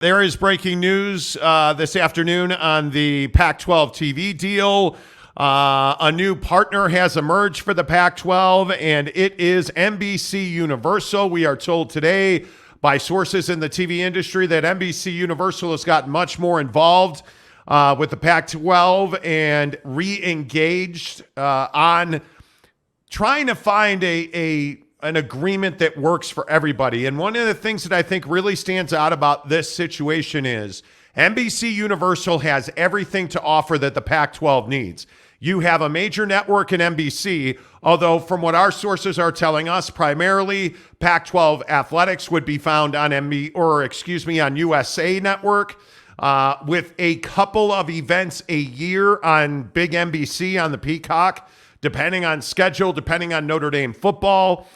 There is breaking news this afternoon on the Pac-12 TV deal. A new partner has emerged for the Pac-12, and it is NBC Universal. We are told today by sources in the TV industry that NBC Universal has gotten much more involved with the Pac-12 and re-engaged on trying to find an agreement that works for everybody. And one of the things that I think really stands out about this situation is NBC Universal has everything to offer that the Pac-12 needs. You have a major network in NBC, although from what our sources are telling us, primarily Pac-12 athletics would be found on on USA Network, with a couple of events a year on big NBC on the Peacock, depending on schedule, depending on Notre Dame football,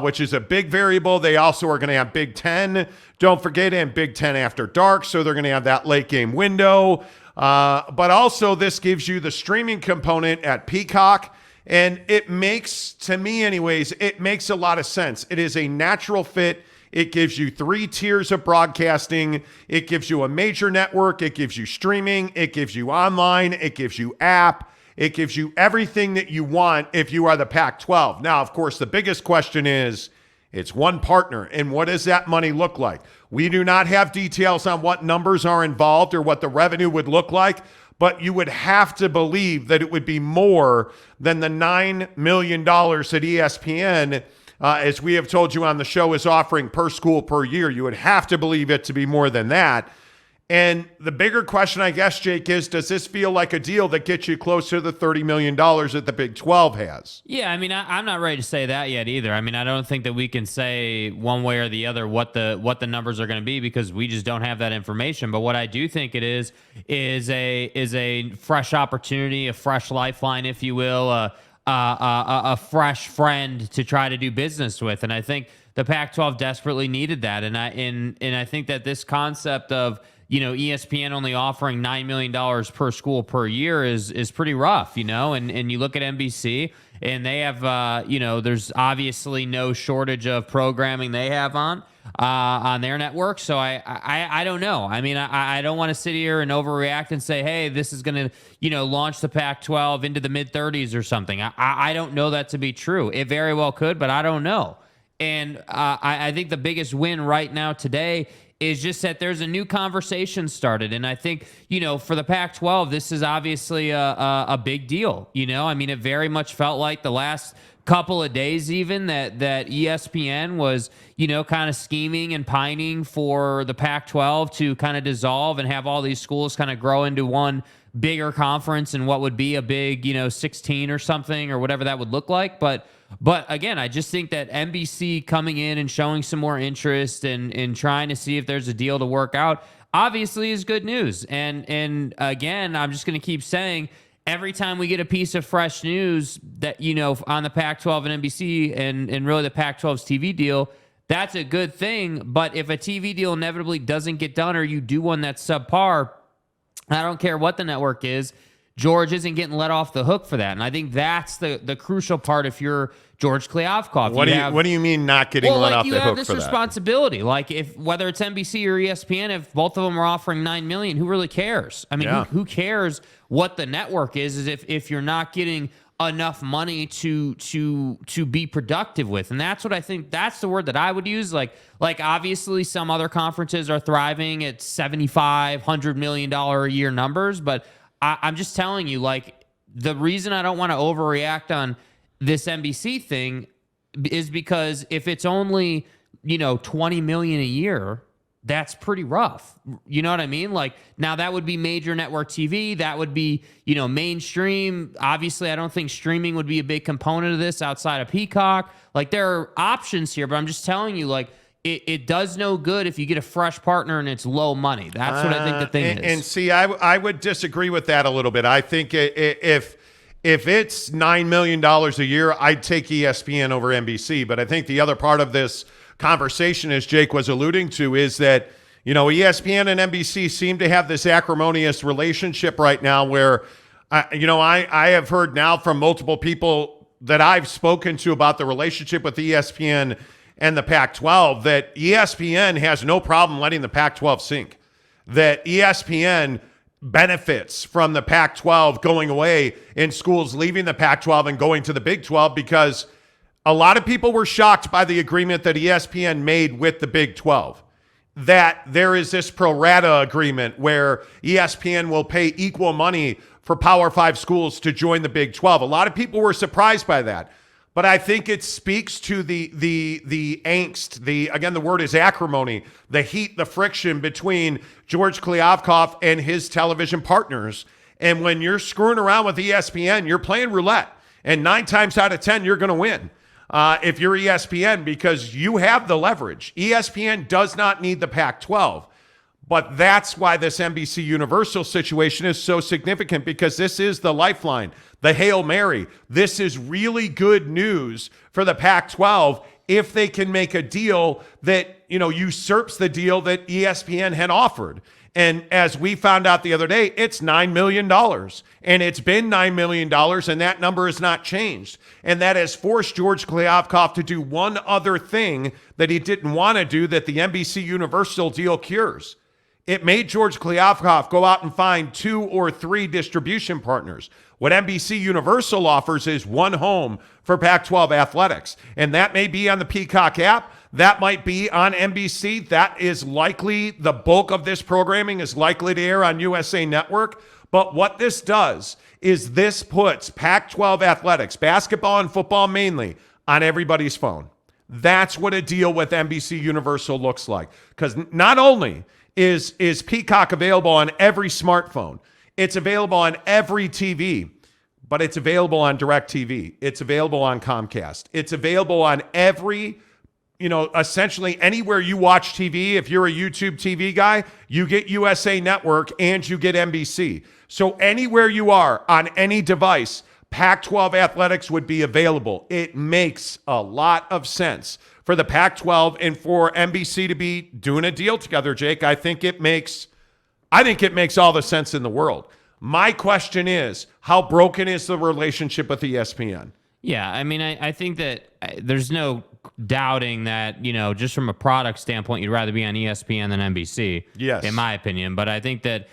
which is a big variable. They also are going to have Big Ten, don't forget, and Big Ten After Dark, so they're going to have that late game window. But also this gives you the streaming component at Peacock, and it makes, to me anyways, it makes a lot of sense. It is a natural fit. It gives you 3 tiers of broadcasting. It gives you a major network. It gives you streaming. It gives you online. It gives you app. It gives you everything that you want if you are the Pac-12. Now, of course, the biggest question is, it's one partner, and what does that money look like? We do not have details on what numbers are involved or what the revenue would look like, but you would have to believe that it would be more than the $9 million that ESPN, as we have told you on the show, is offering per school per year. You would have to believe it to be more than that. And the bigger question, I guess, Jake, is does this feel like a deal that gets you closer to the $30 million that the Big 12 has? Yeah, I mean, I'm not ready to say that yet either. I mean, I don't think that we can say one way or the other what the numbers are going to be because we just don't have that information. But what I do think it is a fresh opportunity, a fresh lifeline, if you will, a fresh friend to try to do business with. And I think the Pac-12 desperately needed that. And I think that this concept of ESPN only offering $9 million per school per year is pretty rough, and you look at NBC and they have, there's obviously no shortage of programming they have on their network. So I don't know. I mean, I don't want to sit here and overreact and say, hey, this is going to, launch the Pac-12 into the mid-30s or something. I don't know that to be true. It very well could, but I don't know. And I think the biggest win right now today is just that there's a new conversation started. And I think, for the Pac-12, this is obviously a big deal. I mean, it very much felt like the last couple of days even that ESPN was, kind of scheming and pining for the Pac-12 to kind of dissolve and have all these schools kind of grow into one bigger conference and what would be a big, 16 or something or whatever that would look like. But again, I just think that NBC coming in and showing some more interest and trying to see if there's a deal to work out obviously is good news. And again, I'm just going to keep saying every time we get a piece of fresh news that, on the Pac-12 and NBC and really the Pac-12's TV deal, that's a good thing. But if a TV deal inevitably doesn't get done or you do one that's subpar, I don't care what the network is, George isn't getting let off the hook for that. And I think that's the crucial part if you're George Kliavkoff. What do you mean not getting let off the hook for that? You have this responsibility. Like, whether it's NBC or ESPN, if both of them are offering $9 million, who really cares? I mean, who cares what the network is if you're not getting enough money to be productive with. And that's what I think, that's the word that I would use. Like obviously some other conferences are thriving at $75, $100 million a year numbers, but I'm just telling you, like, the reason I don't want to overreact on this NBC thing is because if it's only, $20 million a year, that's pretty rough. You know what I mean? Like, now that would be major network TV. That would be, mainstream. Obviously, I don't think streaming would be a big component of this outside of Peacock. Like, there are options here, but I'm just telling you, like, it does no good if you get a fresh partner and it's low money. That's what I think the thing is. And see, I would disagree with that a little bit. I think if it's $9 million a year, I'd take ESPN over NBC. But I think the other part of this conversation, as Jake was alluding to, is that, ESPN and NBC seem to have this acrimonious relationship right now where, I have heard now from multiple people that I've spoken to about the relationship with ESPN and the Pac-12 that ESPN has no problem letting the Pac-12 sink. that ESPN benefits from the Pac-12 going away and schools leaving the Pac-12 and going to the Big 12, because a lot of people were shocked by the agreement that ESPN made with the Big 12, that there is this pro rata agreement where ESPN will pay equal money for Power 5 schools to join the Big 12. A lot of people were surprised by that. But I think it speaks to the angst, the word is acrimony, the heat, the friction between George Kliavkoff and his television partners. And when you're screwing around with ESPN, you're playing roulette. And 9 times out of 10, you're going to win if you're ESPN, because you have the leverage. ESPN does not need the Pac-12. But that's why this NBC Universal situation is so significant, because this is the lifeline, the Hail Mary. This is really good news for the Pac-12 if they can make a deal that, usurps the deal that ESPN had offered. And as we found out the other day, it's $9 million. And it's been $9 million, and that number has not changed. And that has forced George Kliavkoff to do one other thing that he didn't want to do, that the NBC Universal deal cures. It made George Kliavkoff go out and find 2 or 3 distribution partners. What NBC Universal offers is one home for Pac-12 athletics. And that may be on the Peacock app. That might be on NBC. That is likely, the bulk of this programming is likely to air on USA Network. But what this does is this puts Pac-12 athletics, basketball and football mainly, on everybody's phone. That's what a deal with NBC Universal looks like. Because not only is Peacock available on every smartphone, it's available on every TV, but it's available on DirecTV. It's available on Comcast. It's available on every, essentially anywhere you watch TV. If you're a YouTube TV guy, you get USA Network and you get NBC. So anywhere you are on any device, Pac-12 athletics would be available. It makes a lot of sense for the Pac-12 and for NBC to be doing a deal together, Jake. I think it makes all the sense in the world. My question is, how broken is the relationship with ESPN? Yeah, I mean, I think that there's no doubting that, just from a product standpoint, you'd rather be on ESPN than NBC, yes, in my opinion. But I think that,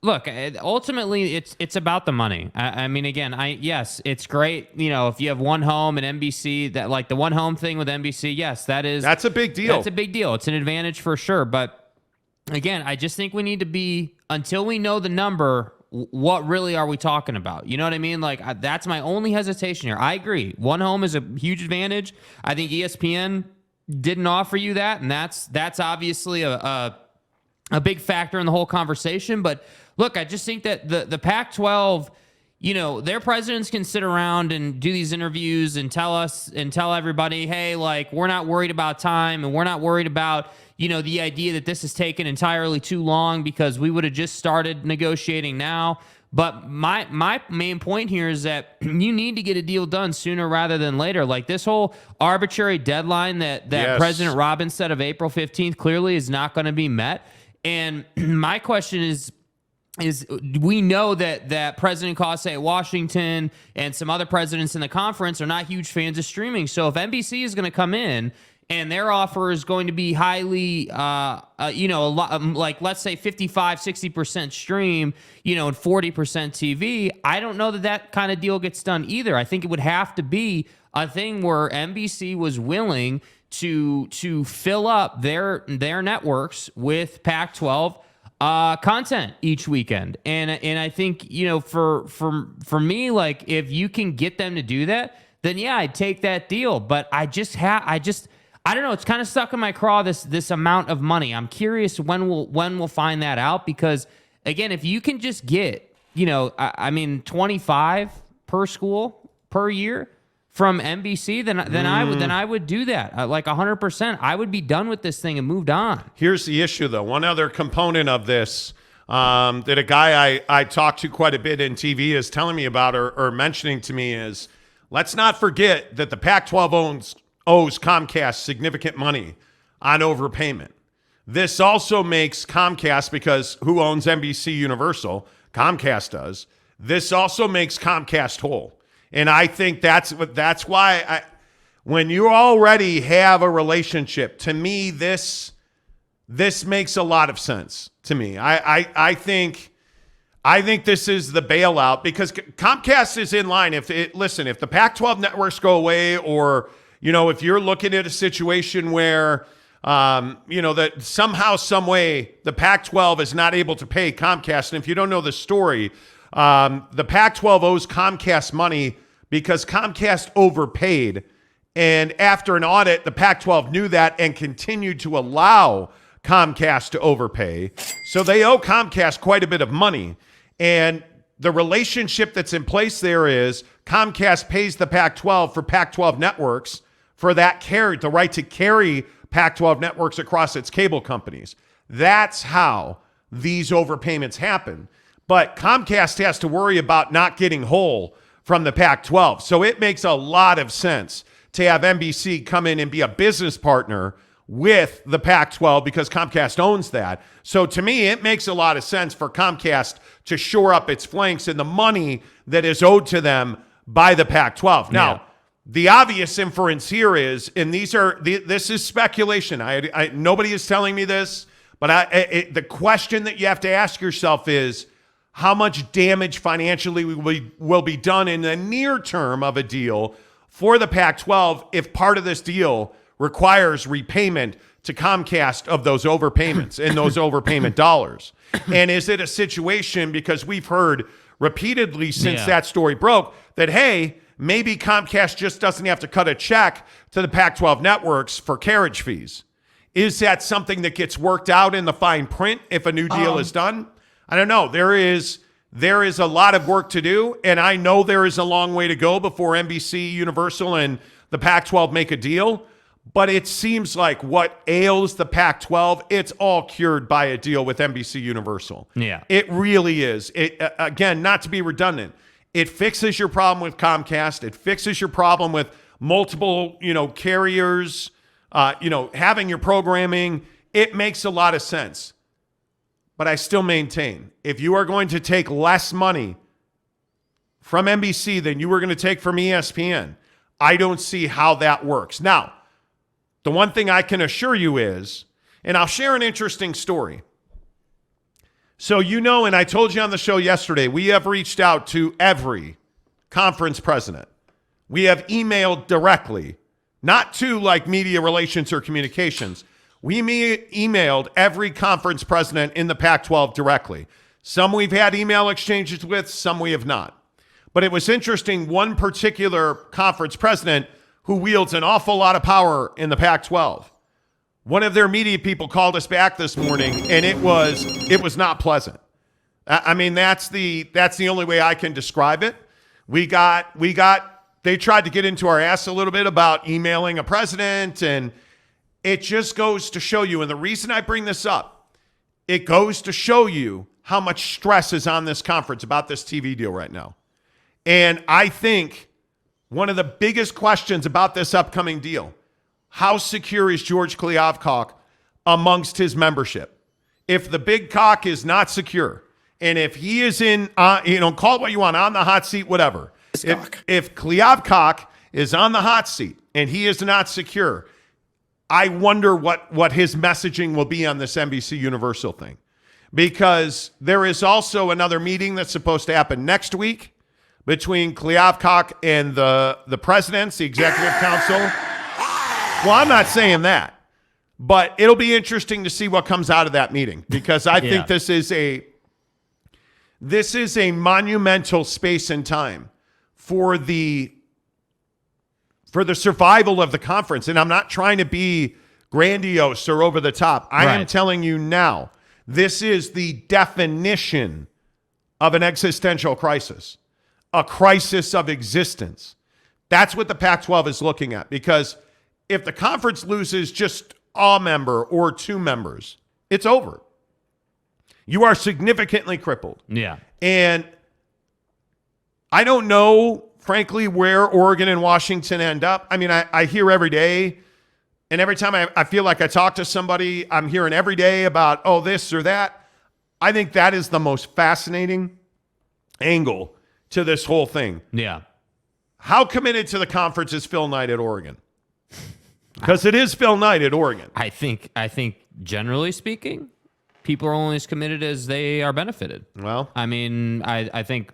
look, ultimately, it's about the money. I mean, again, yes, it's great. If you have one home at NBC, that like the one home thing with NBC, yes, that's a big deal. That's a big deal. It's an advantage for sure. But again, I just think we need to be, until we know the number, what really are we talking about? You know what I mean? Like, that's my only hesitation here. I agree. One home is a huge advantage. I think ESPN didn't offer you that, and that's obviously a big factor in the whole conversation. But look, I just think that the Pac-12, their presidents can sit around and do these interviews and tell everybody, hey, like, we're not worried about time, and we're not worried about, the idea that this has taken entirely too long because we would have just started negotiating now. But my main point here is that you need to get a deal done sooner rather than later. Like, this whole arbitrary deadline that yes, President Robbins said of April 15th clearly is not going to be met. And my question is we know that President Kosei at Washington and some other presidents in the conference are not huge fans of streaming. So if NBC is going to come in and their offer is going to be highly, a lot, like, let's say 55, 60% stream, and 40% TV, I don't know that kind of deal gets done either. I think it would have to be a thing where NBC was willing to fill up their networks with Pac-12 content each weekend. And I think, for me, like, if you can get them to do that, then yeah, I'd take that deal. But I don't know. It's kind of stuck in my craw, this amount of money. I'm curious when we'll find that out, because again, if you can just get, 25 per school per year from NBC, then I would do that. Like 100%. I would be done with this thing and moved on. Here's the issue, though. One other component of this that a guy I talk to quite a bit in TV is telling me about or mentioning to me is, let's not forget that the Pac-12 owes Comcast significant money on overpayment. This also makes Comcast, because who owns NBC Universal? Comcast does. This also makes Comcast whole. And I think that's why when you already have a relationship, to me, this this makes a lot of sense to me. I think this is the bailout because Comcast is in line. If the Pac-12 networks go away, or if you're looking at a situation where that somehow, some way, the Pac-12 is not able to pay Comcast, and if you don't know the story, the Pac-12 owes Comcast money because Comcast overpaid, and after an audit, the Pac-12 knew that and continued to allow Comcast to overpay. So they owe Comcast quite a bit of money. And the relationship that's in place there is Comcast pays the Pac-12 for Pac-12 networks for the right to carry Pac-12 networks across its cable companies. That's how these overpayments happen. But Comcast has to worry about not getting whole from the Pac-12. So it makes a lot of sense to have NBC come in and be a business partner with the Pac-12 because Comcast owns that. So to me, it makes a lot of sense for Comcast to shore up its flanks and the money that is owed to them by the Pac-12. Now, the obvious inference here is, and this is speculation. Nobody is telling me this, but the question that you have to ask yourself is, how much damage financially will be done in the near term of a deal for the Pac-12 if part of this deal requires repayment to Comcast of those overpayments and those overpayment dollars? And is it a situation, because we've heard repeatedly since that story broke, that, hey, maybe Comcast just doesn't have to cut a check to the Pac-12 networks for carriage fees? Is that something that gets worked out in the fine print if a new deal is done? I don't know. There is a lot of work to do, and I know there is a long way to go before NBC Universal and the Pac-12 make a deal. But it seems like what ails the Pac-12, it's all cured by a deal with NBC Universal. Yeah, it really is. Again, not to be redundant, it fixes your problem with Comcast. It fixes your problem with multiple, carriers, having your programming. It makes a lot of sense. But I still maintain, if you are going to take less money from NBC than you were going to take from ESPN, I don't see how that works. Now, the one thing I can assure you is, and I'll share an interesting story. So, and I told you on the show yesterday, we have reached out to every conference president. We have emailed directly, not to like media relations or communications. We emailed every conference president in the Pac-12 directly. Some we've had email exchanges with, some we have not. But it was interesting, one particular conference president who wields an awful lot of power in the Pac-12. One of their media people called us back this morning, and it was not pleasant. I mean, that's the only way I can describe it. They tried to get into our ass a little bit about emailing a president, and it just goes to show you, and the reason I bring this up, it goes to show you how much stress is on this conference about this TV deal right now. And I think one of the biggest questions about this upcoming deal, how secure is George Kliavkoff amongst his membership? If the big cock is not secure, and if he is in, call it what you want, on the hot seat, whatever. If Kliavkoff is on the hot seat and he is not secure, I wonder what his messaging will be on this NBC Universal thing. Because there is also another meeting that's supposed to happen next week between Kliavkoff and the presidents, the executive council. Well, I'm not saying that, but it'll be interesting to see what comes out of that meeting, because I think this is a monumental space and time for the survival of the conference. And I'm not trying to be grandiose or over the top. I am telling you now, this is the definition of an existential crisis, a crisis of existence. That's what the Pac-12 is looking at, because if the conference loses just a member or two members, it's over. You are significantly crippled. Yeah. And I don't know, frankly, where Oregon and Washington end up. I mean, I hear every day, and every time I feel like I talk to somebody, I'm hearing every day about, this or that. I think that is the most fascinating angle to this whole thing. Yeah. How committed to the conference is Phil Knight at Oregon? Because it is Phil Knight at Oregon. I think generally speaking, people are only as committed as they are benefited. Well, I mean, I think,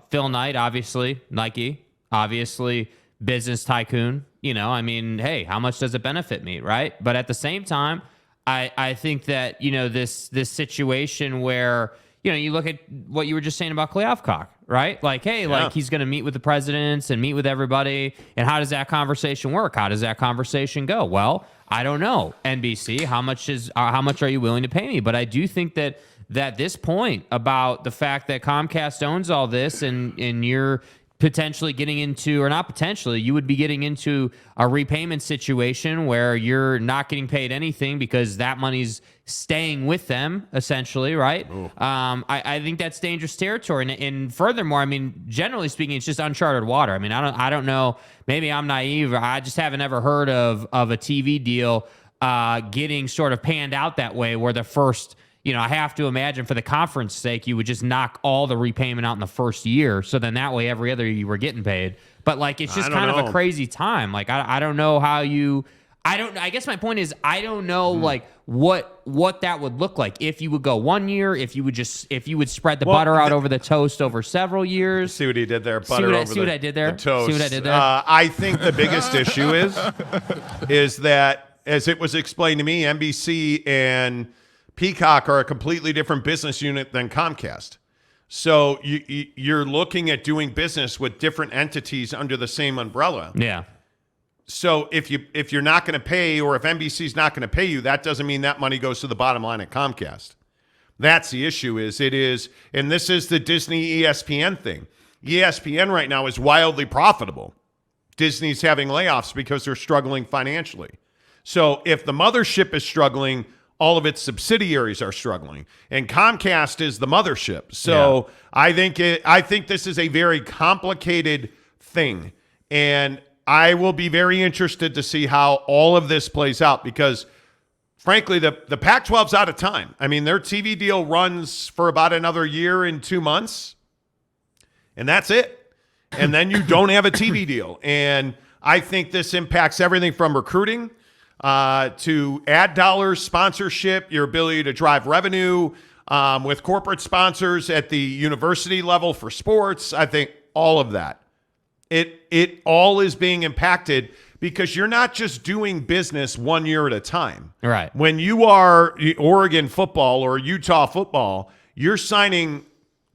Phil Knight, obviously, Nike, obviously, business tycoon. I mean, hey, how much does it benefit me, right? But at the same time, I think that, this situation where, you look at what you were just saying about Kleofkock, right? Like, hey, like he's going to meet with the presidents and meet with everybody. And how does that conversation work? How does that conversation go? Well, I don't know. NBC, how much are you willing to pay me? But I do think that this point about the fact that Comcast owns all this and you're potentially getting into, or not potentially, you would be getting into a repayment situation where you're not getting paid anything because that money's staying with them, essentially, right? I think that's dangerous territory. And furthermore, I mean, generally speaking, it's just uncharted water. I mean, I don't know. Maybe I'm naive, or I just haven't ever heard of a TV deal getting sort of panned out that way, where the first, I have to imagine for the conference sake, you would just knock all the repayment out in the first year. So then that way, every other year you were getting paid. But like, it's just kind of a crazy time. Like, I don't know how you, I guess my point is, I don't know like what that would look like if you would go 1 year, if you would spread the butter out over the toast over several years. See what he did there. See what I did there. The toast. See what I did there. I think the biggest issue is that, as it was explained to me, NBC and Peacock are a completely different business unit than Comcast. So you're looking at doing business with different entities under the same umbrella. Yeah. So if you're not going to pay, or if NBC's not going to pay you, that doesn't mean that money goes to the bottom line at Comcast. That's the issue. And this is the Disney ESPN thing. ESPN right now is wildly profitable. Disney's having layoffs because they're struggling financially. So if the mothership is struggling, all of its subsidiaries are struggling, and Comcast is the mothership. So yeah. I think this is a very complicated thing, and I will be very interested to see how all of this plays out, because frankly, the Pac-12's out of time. I mean, their TV deal runs for about another year and 2 months, and that's it. And then you don't have a TV deal. And I think this impacts everything from recruiting to ad dollars, sponsorship, your ability to drive revenue with corporate sponsors at the university level for sports. I think all of that. It all is being impacted because you're not just doing business 1 year at a time. Right. When you are Oregon football or Utah football, you're signing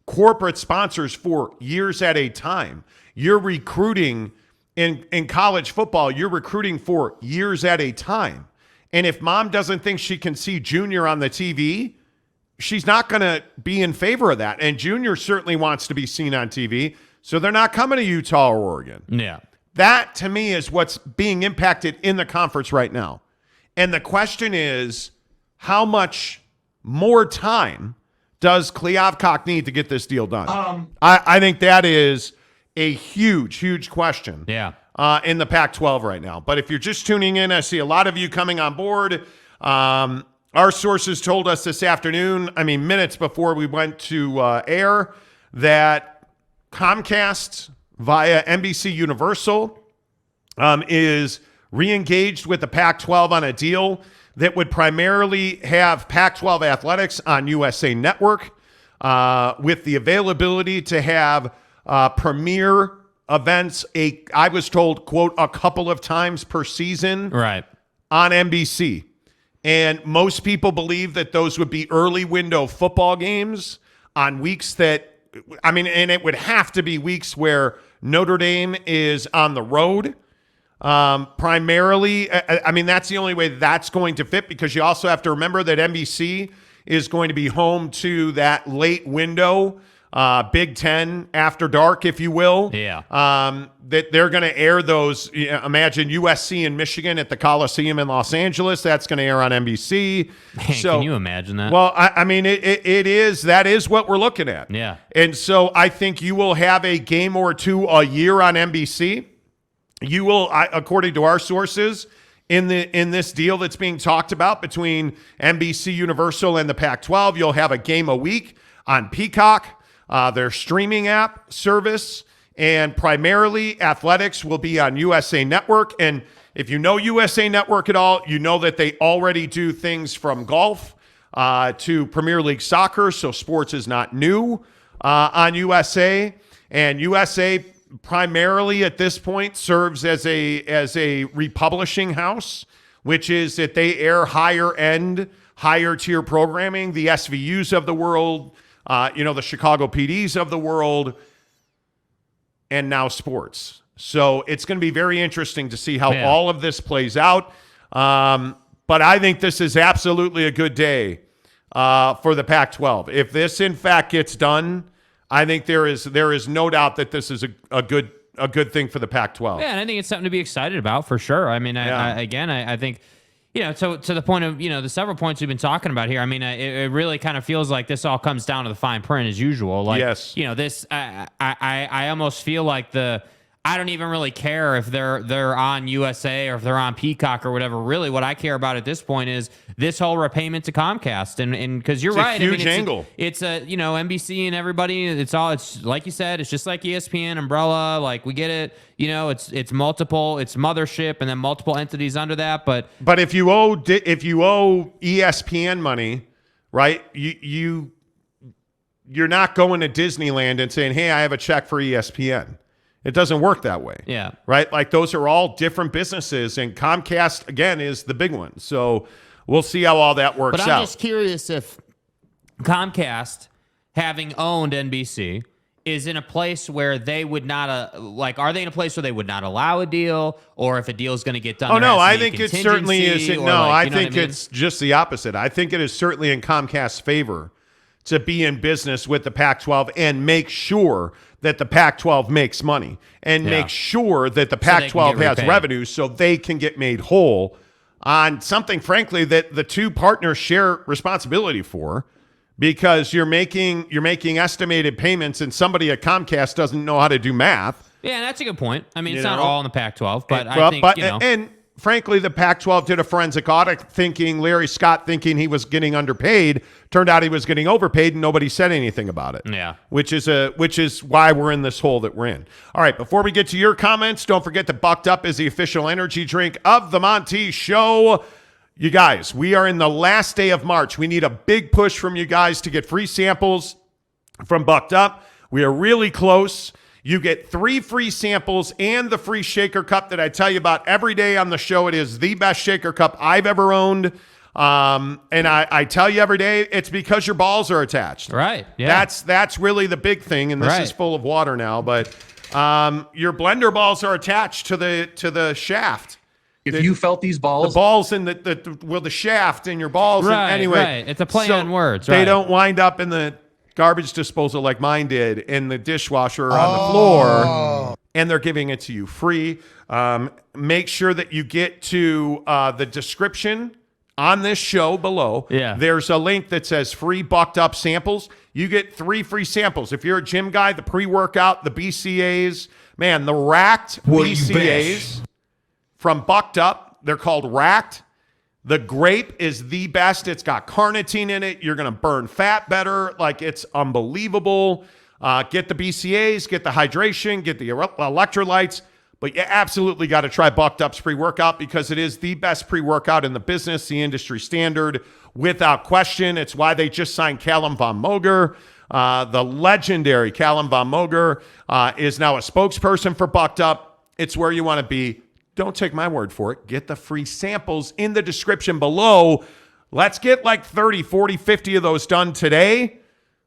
corporate sponsors for years at a time. You're recruiting in college football, you're recruiting for years at a time. And if mom doesn't think she can see Junior on the TV, she's not going to be in favor of that. And Junior certainly wants to be seen on TV, so they're not coming to Utah or Oregon. Yeah. That, to me, is what's being impacted in the conference right now. And the question is, how much more time does Kleofkock need to get this deal done? I think that is a huge question in the Pac-12 right now. But if you're just tuning in, I see a lot of you coming on board. Our sources told us this afternoon, minutes before we went to air, that Comcast via NBC Universal is re-engaged with the Pac-12 on a deal that would primarily have Pac-12 athletics on USA Network with the availability to have premier events, I was told, quote, a couple of times per season right, on NBC. And most people believe that those would be early window football games on weeks that, and it would have to be weeks where Notre Dame is on the road. Primarily, that's the only way that's going to fit, because you also have to remember that NBC is going to be home to that late window, Big Ten after dark, if you will. Yeah. That they're going to air those. Imagine USC and Michigan at the Coliseum in Los Angeles. That's going to air on NBC. Man, so, can you imagine that? Well, that is what we're looking at. Yeah. And so I think you will have a game or two a year on NBC. You will, according to our sources, in this deal that's being talked about between NBC Universal and the Pac-12, you'll have a game a week on Peacock, their streaming app service, and primarily athletics will be on USA Network. And If you know USA Network at all, you know that they already do things from golf to Premier League soccer, so sports is not new on USA. And USA primarily at this point serves as a republishing house, which is that they air higher end, higher tier programming, the SVUs of the world, the Chicago PDs of the world, and now sports. So it's going to be very interesting to see how all of this plays out. But I think this is absolutely a good day for the Pac-12. If this in fact gets done, I think there is no doubt that this is a good thing for the Pac-12. Yeah, and I think it's something to be excited about for sure. I mean, I think, to the point of, the several points we've been talking about here, I mean, it really kind of feels like this all comes down to the fine print as usual. Like, yes. This, I almost feel like I don't even really care if they're on USA or if they're on Peacock or whatever. Really, what I care about at this point is this whole repayment to Comcast, and because you're right, a huge angle. It's NBC and everybody. It's like you said. It's just like ESPN umbrella. Like we get it. It's multiple. It's mothership and then multiple entities under that. But if you owe ESPN money, right? You're not going to Disneyland and saying, "Hey, I have a check for ESPN." It doesn't work that way. Yeah. Right? Like those are all different businesses, and Comcast, again, is the big one. So we'll see how all that works out. But I'm just curious if Comcast, having owned NBC, is in a place where they would not, are they in a place where they would not allow a deal, or if a deal is going to get done? Oh, no, I think it certainly is. No, I think it's just the opposite. I think it is certainly in Comcast's favor to be in business with the Pac-12 and make sure that the Pac-12 makes money and make sure that the Pac-12 has revenue so they can get made whole on something, frankly, that the two partners share responsibility for, because you're making estimated payments and somebody at Comcast doesn't know how to do math. Yeah, and that's a good point. I mean, it's not all in the Pac-12, but and frankly, the Pac-12 did a forensic audit Larry Scott thinking he was getting underpaid. Turned out he was getting overpaid, and nobody said anything about it. Yeah. Which is why we're in this hole that we're in. All right, before we get to your comments, don't forget that Bucked Up is the official energy drink of the Monty Show. You guys, we are in the last day of March. We need a big push from you guys to get free samples from Bucked Up. We are really close. You get 3 free samples and the free shaker cup that I tell you about every day on the show. It is the best shaker cup I've ever owned. And I tell you every day, it's because your balls are attached. Right. Yeah. That's really the big thing. And this is full of water now, but your blender balls are attached to the shaft. If you felt these balls, the balls in the shaft and your balls. Right. Anyway, right. It's a play on words. They don't wind up in the garbage disposal like mine did in the dishwasher on the floor, and they're giving it to you free. Make sure that you get to the description on this show below. Yeah. There's a link that says free Bucked Up samples. You get 3 free samples. If you're a gym guy, the pre-workout, the BCAAs, man, the racked BCAAs from Bucked Up, they're called racked. The grape is the best. It's got carnitine in it. You're going to burn fat better. Like, it's unbelievable. Get the BCAAs, get the hydration, get the electrolytes. But you absolutely got to try Bucked Up's pre-workout, because it is the best pre-workout in the business, the industry standard, without question. It's why they just signed Callum Von Moger. The legendary Callum Von Moger is now a spokesperson for Bucked Up. It's where you want to be. Don't take my word for it. Get the free samples in the description below. Let's get like 30, 40, 50 of those done today.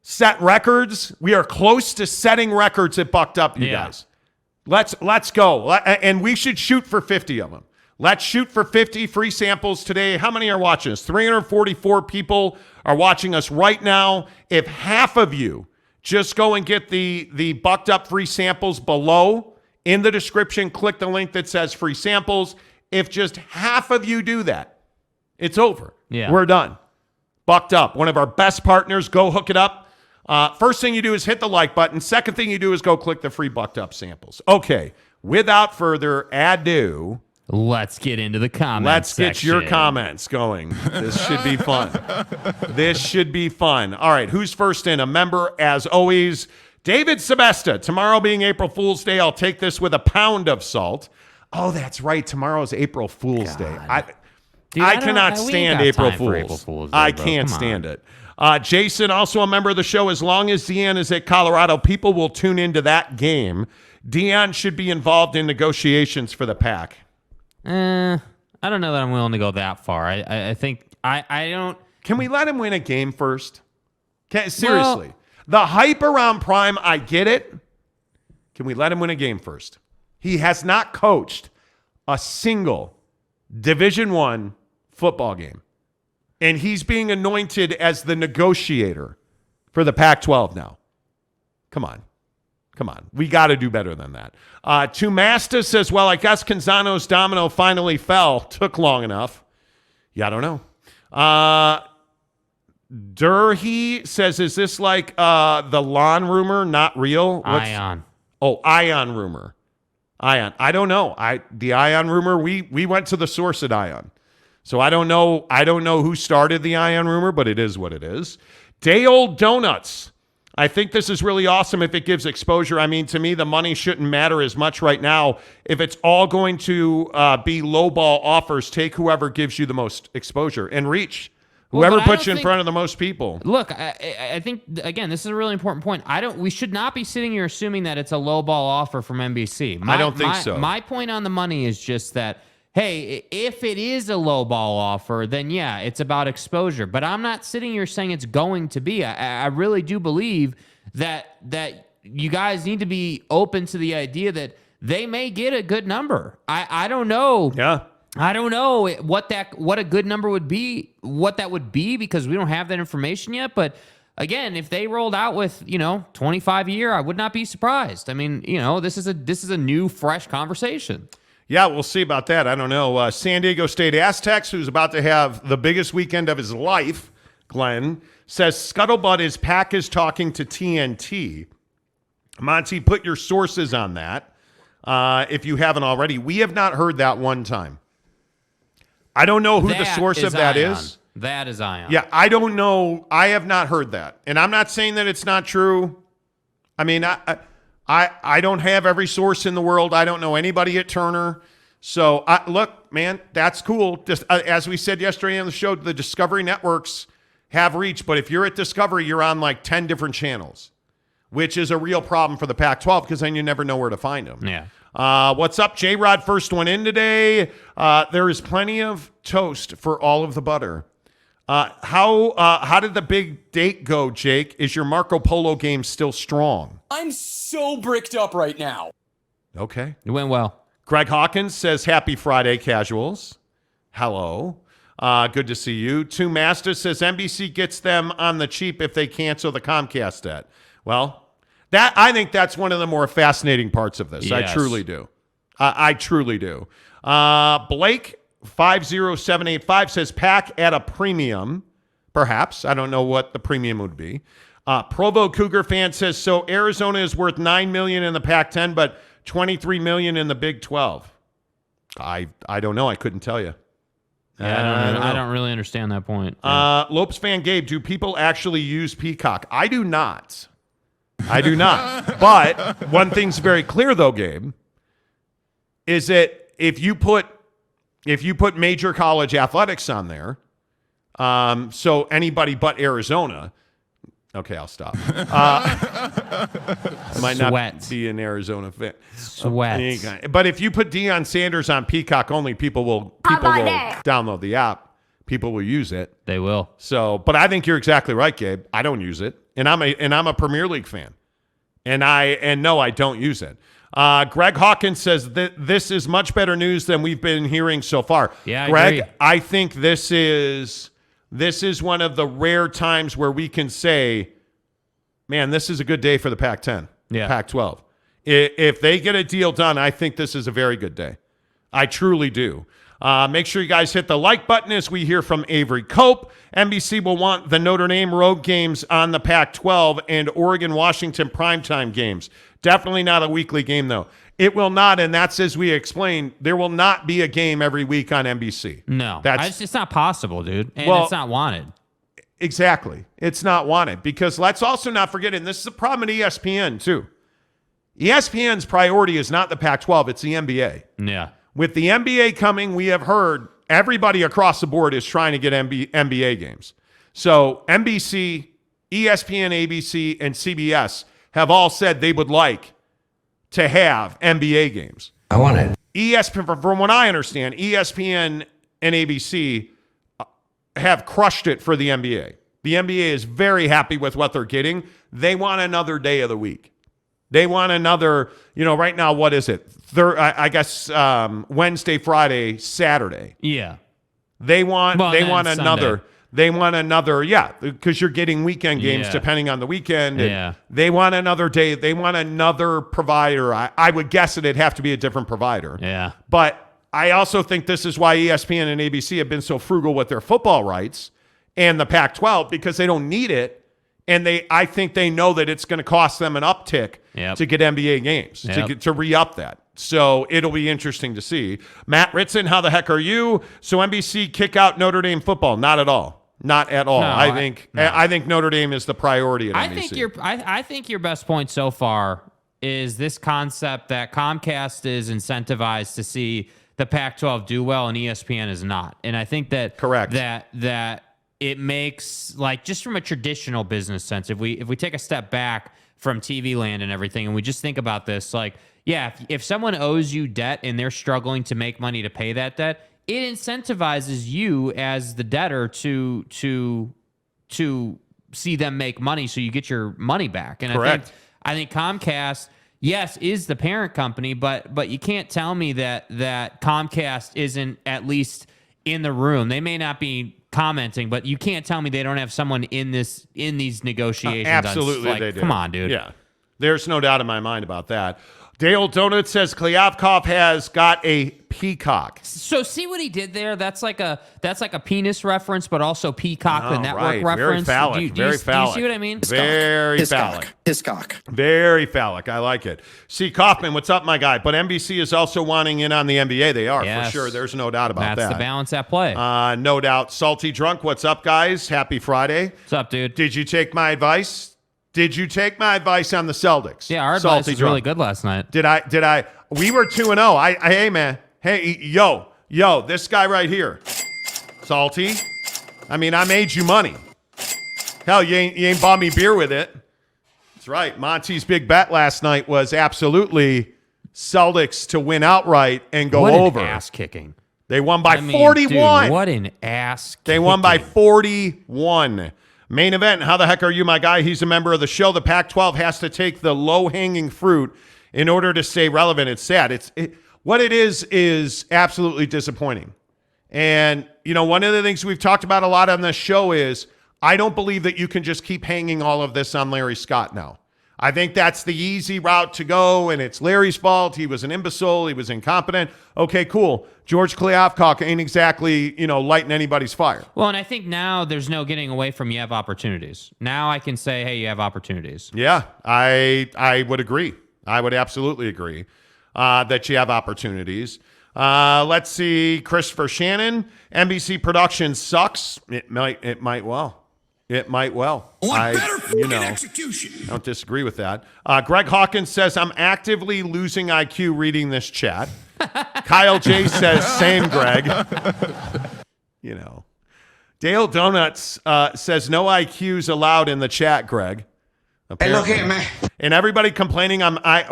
Set records. We are close to setting records at Bucked Up, you guys. Let's go. And we should shoot for 50 of them. Let's shoot for 50 free samples today. How many are watching us? 344 people are watching us right now. If half of you just go and get the Bucked Up free samples below, in the description, click the link that says free samples. If just half of you do that, it's over. Yeah. We're done. Bucked Up, one of our best partners. Go hook it up. First thing you do is hit the like button. Second thing you do is go click the free Bucked Up samples. Okay, without further ado, let's get into the comments. Let's get your comments going. This should be fun. This should be fun. All right, who's first in? A member, as always, David Sebesta. Tomorrow being April Fool's Day, I'll take this with a pound of salt. Oh, that's right. Tomorrow's April Fool's Day. Dude, I cannot we ain't stand got April time for Fools. April Fools Day, I bro. can't Come stand on. it. Jason, also a member of the show. As long as Deion is at Colorado, people will tune into that game. Deion should be involved in negotiations for the PAC. I don't know that I'm willing to go that far. I think I don't. Can we let him win a game first? Seriously. The hype around Prime, I get it. Can we let him win a game first? He has not coached a single Division I football game. And he's being anointed as the negotiator for the Pac-12 now. Come on. We got to do better than that. Tumasta says, well, I guess Canzano's domino finally fell. Took long enough. Yeah, I don't know. Durhee says, is this like the lawn rumor, not real? Ion. Oh, Ion rumor. Ion. I don't know. The Ion rumor, we went to the source at Ion. So I don't know who started the Ion rumor, but it is what it is. Day Old Donuts. I think this is really awesome if it gives exposure. I mean, to me, the money shouldn't matter as much right now. If it's all going to be lowball offers, take whoever gives you the most exposure and reach. Whoever puts you in front of the most people. Look, I think, again, this is a really important point. We should not be sitting here assuming that it's a low ball offer from NBC. I don't think so. My point on the money is just that, hey, if it is a low ball offer, then yeah, it's about exposure. But I'm not sitting here saying it's going to be. I really do believe that you guys need to be open to the idea that they may get a good number. I don't know. Yeah. I don't know what a good number would be, what that would be, because we don't have that information yet. But again, if they rolled out with 25 a year, I would not be surprised. I mean, this is a new, fresh conversation. Yeah, we'll see about that. I don't know. San Diego State Aztecs, who's about to have the biggest weekend of his life, Glenn, says scuttlebutt is PAC is talking to TNT. Monty, put your sources on that if you haven't already. We have not heard that one time. I don't know who the source of that is. That is Ion. Yeah, I don't know. I have not heard that. And I'm not saying that it's not true. I mean, I don't have every source in the world. I don't know anybody at Turner. So, look, man, that's cool. Just as we said yesterday on the show, the Discovery networks have reach. But if you're at Discovery, you're on like 10 different channels, which is a real problem for the Pac-12 because then you never know where to find them. Yeah. What's up, J-Rod? First one in today. There is plenty of toast for all of the butter. How did the big date go, Jake? Is your Marco Polo game still strong? I'm so bricked up right now. Okay. It went well. Greg Hawkins says, happy Friday, casuals. Hello. Good to see you. Two Masters says, NBC gets them on the cheap if they cancel the Comcast debt. Well, I think that's one of the more fascinating parts of this. Yes. I truly do. I truly do. Blake 50785 says PAC at a premium, perhaps. I don't know what the premium would be. Provo Cougar fan says, so Arizona is worth $9 million in the Pac-10, but $23 million in the Big 12. I don't know. I couldn't tell you. Yeah, I don't really understand that point. Lopes fan Gabe, do people actually use Peacock? I do not. But one thing's very clear, though, Gabe, is that if you put major college athletics on there, so anybody but Arizona. Okay, I'll stop. Might not be an Arizona fan. Sweat. But if you put Deion Sanders on Peacock only, people will download the app. People will use it. They will. So, but I think you're exactly right, Gabe. I don't use it, and I'm a Premier League fan, and no, I don't use it. Greg Hawkins says that this is much better news than we've been hearing so far. Yeah, Greg, agree. I think this is one of the rare times where we can say, man, this is a good day for the Pac-10, Pac-12. If they get a deal done, I think this is a very good day. I truly do. Make sure you guys hit the like button as we hear from Avery Cope. NBC will want the Notre Dame road games on the Pac-12 and Oregon-Washington primetime games. Definitely not a weekly game, though. It will not, and that's as we explained, there will not be a game every week on NBC. No, it's not possible, dude. And it's not wanted. Exactly. It's not wanted because let's also not forget, and this is a problem at ESPN, too. ESPN's priority is not the Pac-12, it's the NBA. Yeah. With the NBA coming, we have heard everybody across the board is trying to get NBA games. So NBC, ESPN, ABC, and CBS have all said they would like to have NBA games. I want it. ESPN, from what I understand, ESPN and ABC have crushed it for the NBA. The NBA is very happy with what they're getting. They want another day of the week. They want another, right now, what is it? I guess Wednesday, Friday, Saturday. Yeah. They want another. Sunday. They want another, because you're getting weekend games depending on the weekend. Yeah. They want another day. They want another provider. I would guess it'd have to be a different provider. Yeah. But I also think this is why ESPN and ABC have been so frugal with their football rights and the Pac-12, because they don't need it. And I think they know that it's going to cost them an uptick to get NBA games, to re-up that. So it'll be interesting to see. Matt Ritson, how the heck are you? So NBC kick out Notre Dame football? Not at all. Not at all. No, I think Notre Dame is the priority at NBC. I think your best point so far is this concept that Comcast is incentivized to see the Pac-12 do well and ESPN is not. And I think that correct that it makes, like, just from a traditional business sense, if we take a step back from TV land and everything, and we just think about this, like, if someone owes you debt and they're struggling to make money to pay that debt, it incentivizes you as the debtor to see them make money so you get your money back. And correct. I think Comcast, yes, is the parent company, but you can't tell me that Comcast isn't at least in the room. They may not be commenting, but you can't tell me they don't have someone in these negotiations. Absolutely, they do. Come on, dude. Yeah, there's no doubt in my mind about that. Dale Donut says Klyavkov has got a Peacock. So see what he did there? That's like a penis reference, but also Peacock, the network right. reference. Very phallic. Do you see what I mean? Very phallic. Hiscock. Very phallic. I like it. See, Kaufman, what's up, my guy? But NBC is also wanting in on the NBA. They are, yes, for sure. There's no doubt about that. That's the balance at play. No doubt. Salty Drunk, what's up, guys? Happy Friday. What's up, dude? Did you take my advice? Did you take my advice on the Celtics? Yeah, our advice was really good last night. Did I? We were 2-0. Hey, man. Hey, yo, this guy right here. Salty. I mean, I made you money. Hell, you ain't bought me beer with it. That's right. Monty's big bet last night was absolutely Celtics to win outright and go over. What an ass kicking. They won by 41. Dude, what an ass kicking. They won by 41. Main event, how the heck are you, my guy? He's a member of the show. The Pac-12 has to take the low-hanging fruit in order to stay relevant. It's sad. What it is absolutely disappointing. And, one of the things we've talked about a lot on this show is I don't believe that you can just keep hanging all of this on Larry Scott now. I think that's the easy route to go, and it's Larry's fault. He was an imbecile. He was incompetent. Okay, cool. George Klyavkov ain't exactly, lighting anybody's fire. Well, and I think now there's no getting away from you have opportunities. Now I can say, hey, you have opportunities. Yeah, I would agree. I would absolutely agree that you have opportunities. Let's see. Christopher Shannon, NBC production sucks. It might well. It might well. Execution. I don't disagree with that. Greg Hawkins says, I'm actively losing IQ reading this chat. Kyle J says, same, Greg. Dale Donuts says, no IQs allowed in the chat, Greg. Apparently. Hey, look here, man. And everybody complaining,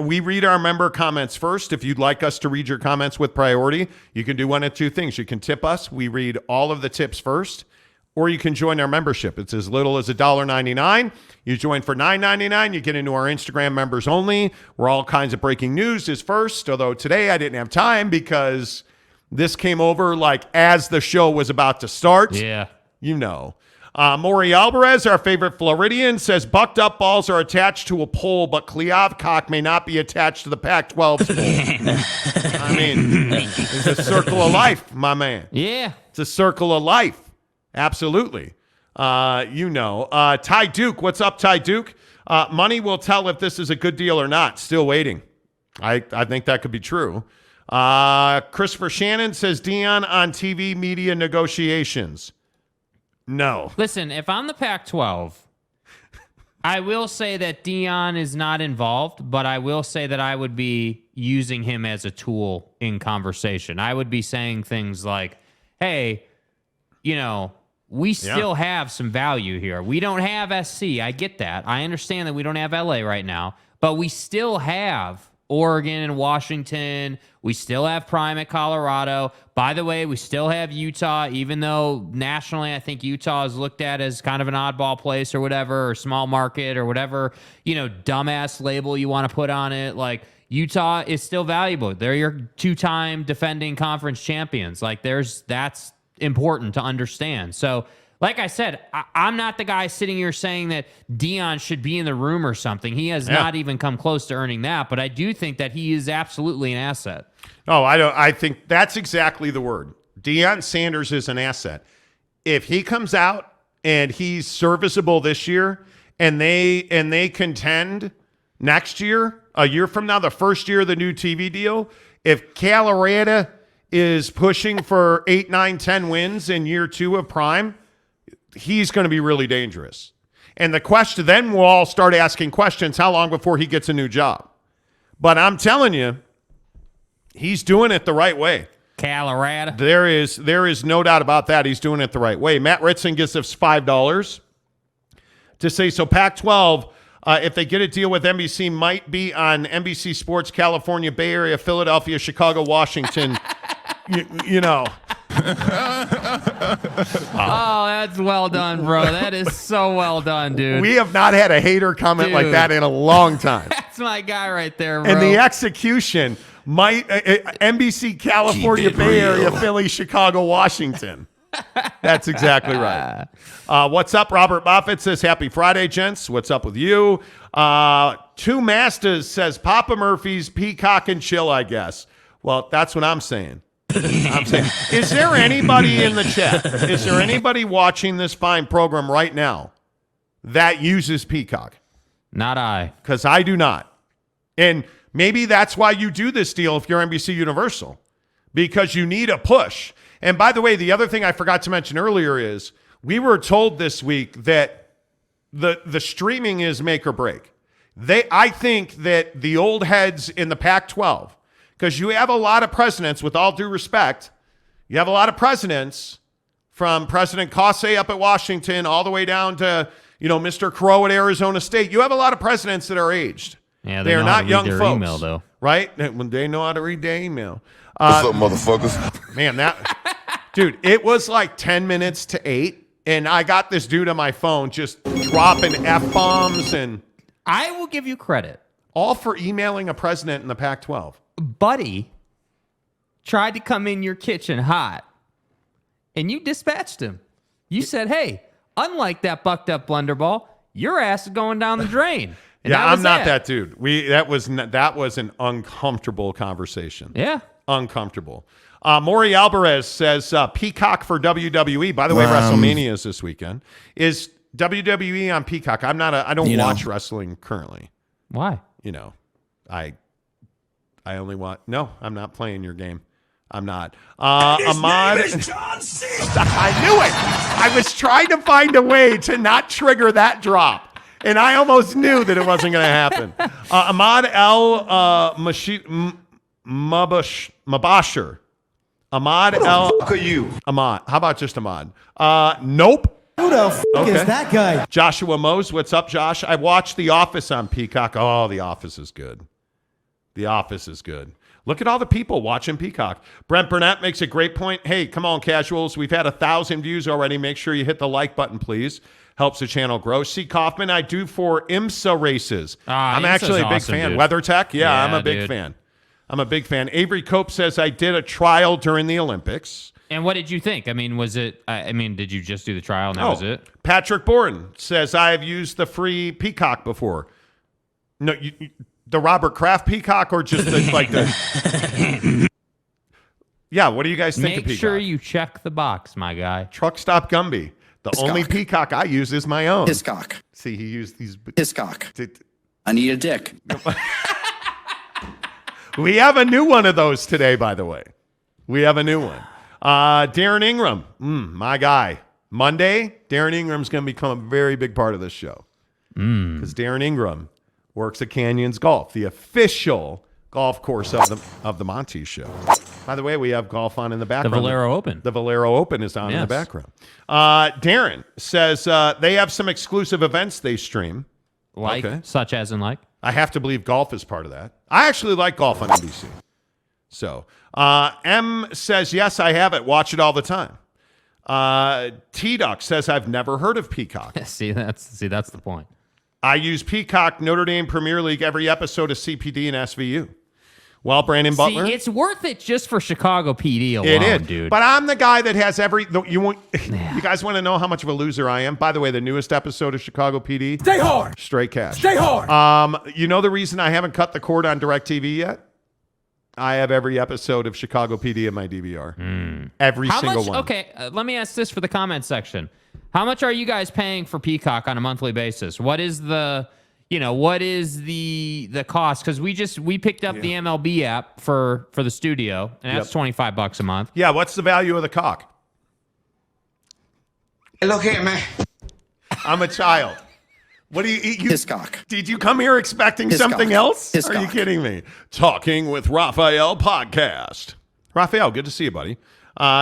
we read our member comments first. If you'd like us to read your comments with priority, you can do one of two things. You can tip us. We read all of the tips first. Or you can join our membership. It's as little as $1.99. You join for $9.99. You get into our Instagram members only, where all kinds of breaking news is first. Although today I didn't have time because this came over like as the show was about to start. Yeah. Maury Alvarez, our favorite Floridian, says bucked up balls are attached to a pole, but Klyavkov may not be attached to the Pac-12's pole. I mean, it's a circle of life, my man. Yeah. It's a circle of life. Absolutely. Ty Duke. What's up, Ty Duke? Money will tell if this is a good deal or not. Still waiting. I think that could be true. Christopher Shannon says Dion on TV media negotiations. No. Listen, if I'm the Pac-12, I will say that Dion is not involved, but I will say that I would be, using him as a tool in conversation. I would be saying things like, hey, we still have some value here. We don't have SC. I get that. I understand that we don't have LA right now, but we still have Oregon and Washington. We still have Prime at Colorado. By the way, we still have Utah, even though nationally I think Utah is looked at as kind of an oddball place or whatever, or small market or whatever, dumbass label you want to put on it. Like, Utah is still valuable. They're your two-time defending conference champions. Like, that's important to understand. So, like I said, I'm not the guy sitting here saying that Deion should be in the room or something. He has not even come close to earning that, but I do think that he is absolutely an asset. Oh, I think that's exactly the word. Deion Sanders is an asset. If he comes out and he's serviceable this year and they contend next year, a year from now, the first year of the new TV deal, if Colorado is pushing for 8, 9, 10 wins in year 2 of Prime, he's going to be really dangerous. And the question, then we'll all start asking questions, how long before he gets a new job? But I'm telling you, he's doing it the right way. Colorado. There is no doubt about that. He's doing it the right way. Matt Ritson gives us $5 to say, so Pac-12, if they get a deal with NBC, might be on NBC Sports, California, Bay Area, Philadelphia, Chicago, Washington. you know. Oh, that's well done, bro. That is so well done, dude. We have not had a hater comment like that in a long time. That's my guy right there, bro. And the execution might NBC, California, Bay Area, Philly, Chicago, Washington. That's exactly right. What's up? Robert Moffett says, happy Friday, gents. What's up with you? Two Masters says, Papa Murphy's, Peacock, and chill, I guess. Well, that's what I'm saying. Is there anybody in the chat? Is there anybody watching this fine program right now that uses Peacock? Not I. Because I do not. And maybe that's why you do this deal if you're NBC Universal, because you need a push. And by the way, the other thing I forgot to mention earlier is we were told this week that the streaming is make or break. I think that the old heads in the Pac-12, because you have a lot of presidents, with all due respect, you have a lot of presidents from President Kosei up at Washington all the way down to, Mr. Crow at Arizona State. You have a lot of presidents that are aged. Yeah, they are not young folks. Email, though. Right? When they know how to read their email. What's up, motherfuckers? Man, dude, it was like 10 minutes to 8, and I got this dude on my phone just dropping F-bombs and... I will give you credit. All for emailing a president in the Pac-12. Buddy tried to come in your kitchen hot, and you dispatched him. You said, hey, unlike that bucked up blunderball, your ass is going down the drain. And yeah, I'm not that dude. That was an uncomfortable conversation. Yeah. Uncomfortable. Maury Alvarez says Peacock for WWE. By the way, WrestleMania is this weekend. Is WWE on Peacock? I don't watch wrestling currently. Why? I only want... No, I'm not playing your game. I'm not. Ahmad... His name is John Cena. I knew it! I was trying to find a way to not trigger that drop, and I almost knew that it wasn't going to happen. Ahmad Mabashir. Ahmad El... Fuck are you? Ahmad. How about just Ahmad? Nope. Who the f*** is that guy? Joshua Mose. What's up, Josh? I watched The Office on Peacock. Oh, The Office is good. The Office is good. Look at all the people watching Peacock. Brent Burnett makes a great point. Hey, come on, casuals. We've had 1,000 views already. Make sure you hit the like button, please. Helps the channel grow. C. Kaufman, I do for IMSA races. I'm actually a big fan. Dude. WeatherTech, yeah, I'm a big fan. I'm a big fan. Avery Cope says, I did a trial during the Olympics. And what did you think? I mean, did you just do the trial and that was it? Patrick Bourne says, I have used the free Peacock before. No, the Robert Kraft Peacock or just the Yeah, what do you guys think of Peacock? Make sure you check the box, my guy. Truck Stop Gumby. The only Peacock I use is my own. His cock. See, he used these. His cock. I need a dick. We have a new one of those today, by the way. We have a new one. Darren Ingram, my guy. Monday, Darren Ingram's going to become a very big part of this show. Because Darren Ingram works at Canyons Golf, the official golf course of the Monty Show. By the way, we have golf on in the background. The Valero Open. The Valero Open is on in the background. Darren says they have some exclusive events they stream. Such as in like? I have to believe golf is part of that. I actually like golf on NBC. So, M says, yes, I have it. Watch it all the time. T-Duck says, I've never heard of Peacock. See, that's the point. I use Peacock, Notre Dame Premier League, every episode of CPD and SVU. Well, Brandon Butler. See, it's worth it just for Chicago PD alone, it is, dude. But I'm the guy that has you guys want to know how much of a loser I am? By the way, the newest episode of Chicago PD. Stay hard. Straight cash. Stay hard. You know the reason I haven't cut the cord on DirecTV yet? I have every episode of Chicago PD in my DVR. Every single one. Okay, let me ask this for the comment section. How much are you guys paying for Peacock on a monthly basis? What is the cost? Because we picked up the MLB app for the studio, and that's $25 a month. Yeah, what's the value of the cock? Look here, man. I'm a child. What do you eat? His cock. Did you come here expecting His something cock. else? His Are you cock. kidding me? Talking with Raphael podcast. Raphael, good to see you, buddy.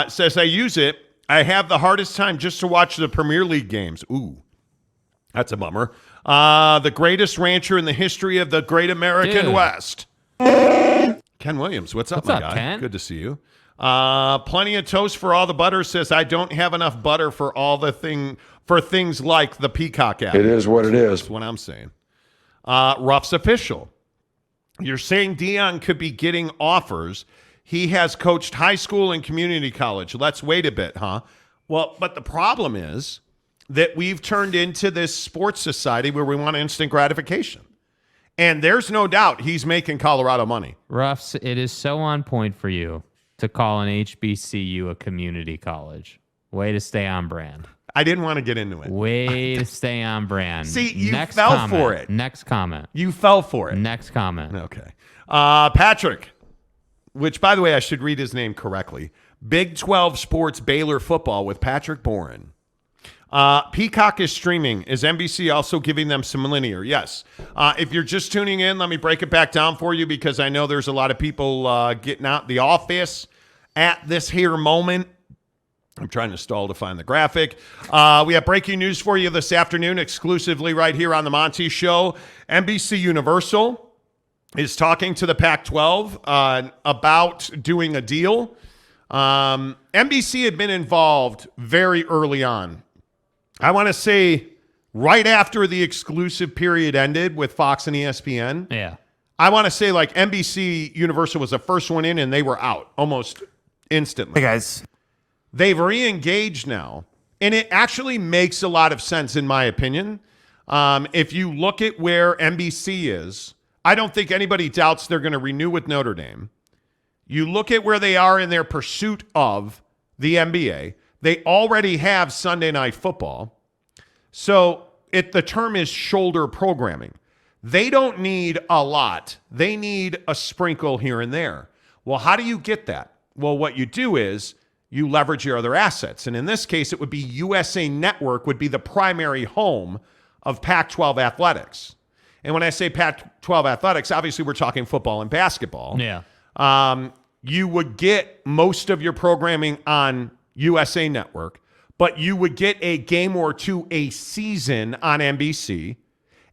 Says I use it. I have the hardest time just to watch the Premier League games. Ooh, that's a bummer. The greatest rancher in the history of the Great American West. Ken Williams, what's up, my guy? Ken? Good to see you. Plenty of toast for all the butter. Says I don't have enough butter for things like the Peacock app. It is what it is. That's what I'm saying. Ruff's official. You're saying Dion could be getting offers. He has coached high school and community college. Let's wait a bit, huh? Well, but the problem is that we've turned into this sports society where we want instant gratification. And there's no doubt he's making Colorado money. Ruffs, it is so on point for you to call an HBCU a community college. Way to stay on brand. I didn't want to get into it. Way to stay on brand. See, you Next fell comment. for it. Next comment. You fell for it. Next comment. Okay. Patrick, which, by the way, I should read his name correctly. Big 12 Sports Baylor Football with Patrick Boren. Peacock is streaming. Is NBC also giving them some linear? Yes. If you're just tuning in, let me break it back down for you because I know there's a lot of people getting out the office at this here moment. I'm trying to stall to find the graphic. We have breaking news for you this afternoon, exclusively right here on the Monty Show. NBC Universal is talking to the Pac-12 about doing a deal. NBC had been involved very early on. I want to say right after the exclusive period ended with Fox and ESPN. Yeah. I want to say like NBC Universal was the first one in and they were out almost instantly. Hey, guys. They've re-engaged now, and it actually makes a lot of sense in my opinion. If you look at where NBC is, I don't think anybody doubts they're going to renew with Notre Dame. You look at where they are in their pursuit of the NBA. They already have Sunday Night Football. So the term is shoulder programming. They don't need a lot. They need a sprinkle here and there. Well, how do you get that? Well, what you do is you leverage your other assets. And in this case, it would be USA Network would be the primary home of Pac-12 athletics. And when I say Pac-12 athletics, obviously we're talking football and basketball. Yeah. You would get most of your programming on USA Network, but you would get a game or two a season on NBC,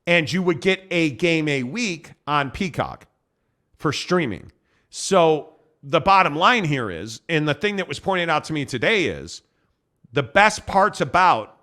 and you would get a game a week on Peacock for streaming. So the bottom line here is, and the thing that was pointed out to me today is, the best parts about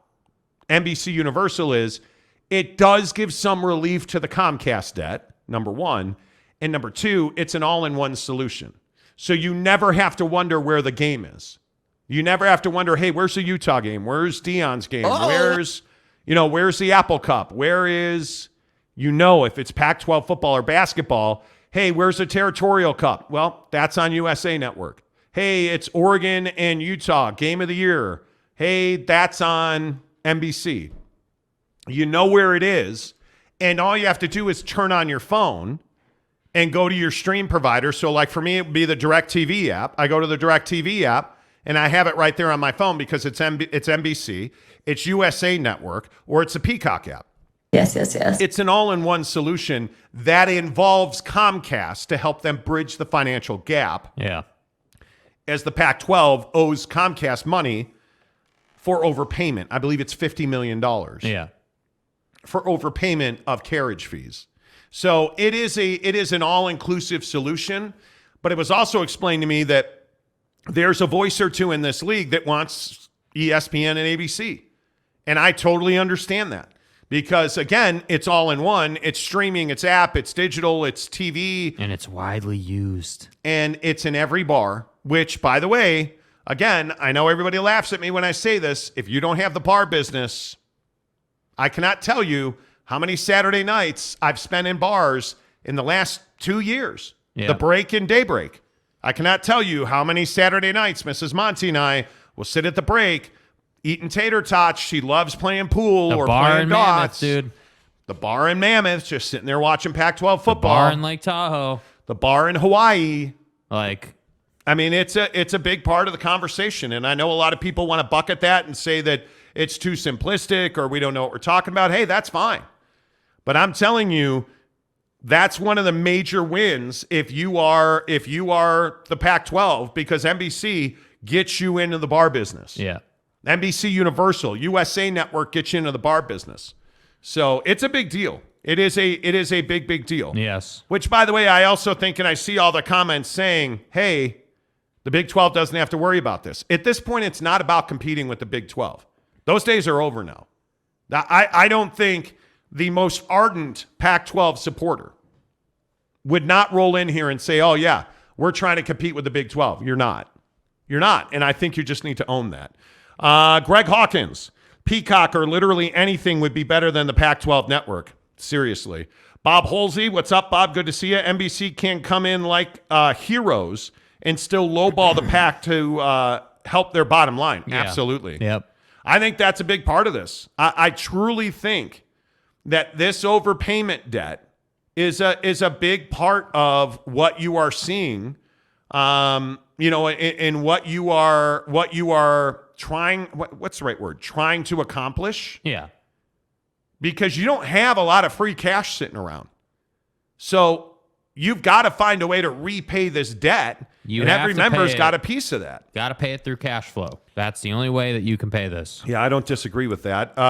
NBC Universal is it does give some relief to the Comcast debt, number one, and number two, it's an all-in-one solution. So you never have to wonder where the game is. You never have to wonder, hey, where's the Utah game? Where's Dion's game? Where's the Apple Cup? Where is, if it's Pac-12 football or basketball, hey, where's the Territorial Cup? Well, that's on USA Network. Hey, it's Oregon and Utah, game of the year. Hey, that's on NBC. You know where it is, and all you have to do is turn on your phone and go to your stream provider. So like for me, it would be the DirecTV app. I go to the DirecTV app, and I have it right there on my phone because it's NBC, it's USA Network, or it's a Peacock app. Yes. It's an all-in-one solution that involves Comcast to help them bridge the financial gap. Yeah. As the Pac-12 owes Comcast money for overpayment. I believe it's $50 million. Yeah. For overpayment of carriage fees. So it is an all-inclusive solution, but it was also explained to me that there's a voice or two in this league that wants ESPN and ABC. And I totally understand that. Because, again, it's all in one. It's streaming, it's app, it's digital, it's TV. And it's widely used. And it's in every bar, which, by the way, again, I know everybody laughs at me when I say this. If you don't have the bar business, I cannot tell you how many Saturday nights I've spent in bars in the last 2 years. Yeah. The break and daybreak. I cannot tell you how many Saturday nights Mrs. Monty and I will sit at the break eating tater tots. She loves playing pool or playing dots. Dude. The bar in Mammoth, just sitting there watching Pac-12 football. The bar in Lake Tahoe. The bar in Hawaii. Like, I mean, it's a big part of the conversation, and I know a lot of people want to bucket that and say that it's too simplistic or we don't know what we're talking about. Hey, that's fine. But I'm telling you, that's one of the major wins if you are the Pac-12, because NBC gets you into the bar business. yeah. NBC Universal, USA Network gets you into the bar business. So it's a big deal. It is a big deal. Yes. Which, by the way, I also think, and I see all the comments saying, hey, the Big 12 doesn't have to worry about this. At this point, it's not about competing with the Big 12. Those days are over now. I don't think the most ardent Pac-12 supporter would not roll in here and say, oh, yeah, we're trying to compete with the Big 12. You're not. You're not. And I think you just need to own that. Greg Hawkins, Peacock or literally anything would be better than the Pac-12 network. Seriously. Bob Holsey, what's up, Bob? Good to see you. NBC can come in like heroes and still lowball the Pac to help their bottom line. Yeah. Absolutely. Yep. I think that's a big part of this. I truly think that this overpayment debt is a big part of what you are seeing, in what you are trying. What's the right word? Trying to accomplish. Yeah. Because you don't have a lot of free cash sitting around, so you've got to find a way to repay this debt. And every member's got a piece of that. Got to pay it through cash flow. That's the only way that you can pay this. Yeah, I don't disagree with that.